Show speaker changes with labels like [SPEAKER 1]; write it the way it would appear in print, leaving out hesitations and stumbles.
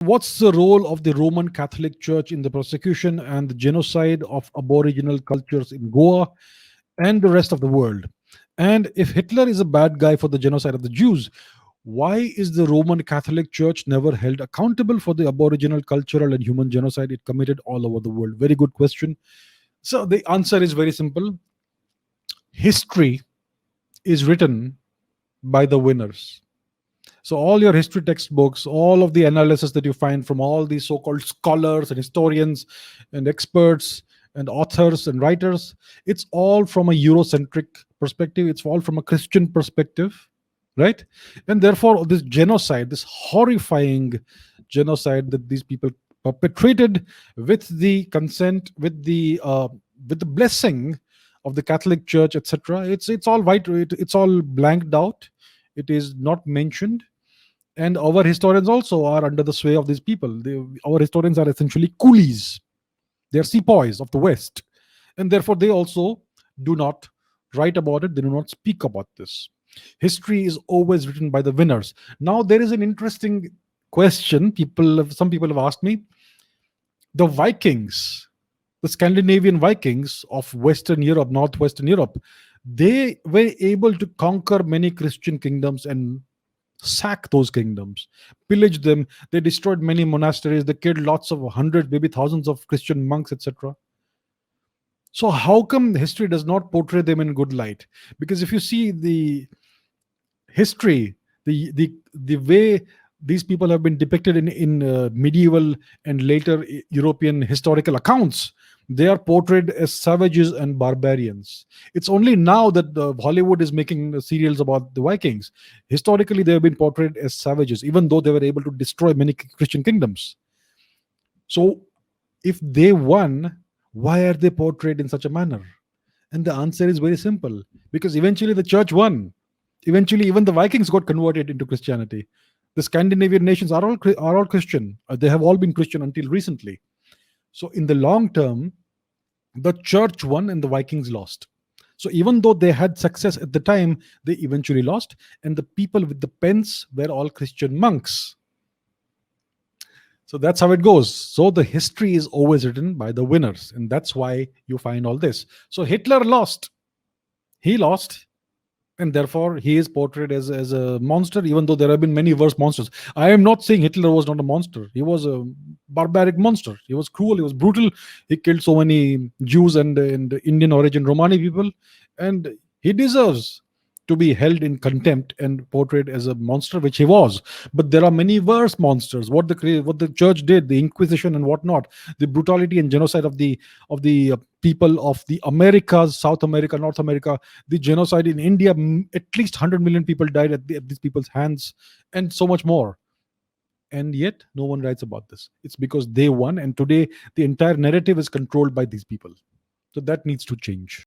[SPEAKER 1] What's the role of the Roman Catholic Church in the persecution and the genocide of Aboriginal cultures in Goa and the rest of the world? And if Hitler is a bad guy for the genocide of the Jews, why is the Roman Catholic Church never held accountable for the Aboriginal cultural and human genocide it committed all over the world? Very good question. So the answer is very simple. History is written by the winners. So all your history textbooks, all of the analysis that you find from all these so-called scholars and historians and experts and authors and writers, it's all from a Eurocentric perspective. It's all from a Christian perspective, right? And therefore, this genocide, this horrifying genocide that these people perpetrated with the consent, with the blessing of the Catholic Church, etc. It's all white. It's all blanked out. It is not mentioned, and our historians also are under the sway of these people. Our historians are essentially coolies. They are sepoys of the West, and therefore they also do not write about it. They do not speak about this. History is always written by the winners. Now there is an interesting question. Some people have asked me: the Vikings, the Scandinavian Vikings of Western Europe, Northwestern Europe, they were able to conquer many Christian kingdoms and sack those kingdoms, pillage them. They destroyed many monasteries. They killed lots of hundreds, maybe thousands of Christian monks, etc. So how come history does not portray them in good light? Because if you see the history, the way these people have been depicted in medieval and later European historical accounts, they are portrayed as savages and barbarians. It's only now that Hollywood is making serials about the Vikings. Historically, they have been portrayed as savages, even though they were able to destroy many Christian kingdoms. So, if they won, why are they portrayed in such a manner? And the answer is very simple: because eventually the church won. Eventually, even the Vikings got converted into Christianity. The Scandinavian nations are all Christian. They have all been Christian until recently. So, in the long term, the church won and the Vikings lost. So, even though they had success at the time, they eventually lost, and the people with the pens were all Christian monks. So that's how it goes. So the history is always written by the winners, and that's why you find all this. So Hitler lost. He lost, and therefore he is portrayed as a monster, even though there have been many worse monsters. I am not saying Hitler was not a monster. He was a barbaric monster. He was cruel. He was brutal. He killed so many Jews and Indian origin Romani people, and he deserves to be held in contempt and portrayed as a monster, which he was. But there are many worse monsters. What the church did, the Inquisition and whatnot, the brutality and genocide of the people of the Americas, South America, North America, the genocide in India, at least 100 million people died at these people's hands, and so much more. And yet, no one writes about this. It's because they won, and today the entire narrative is controlled by these people. So that needs to change.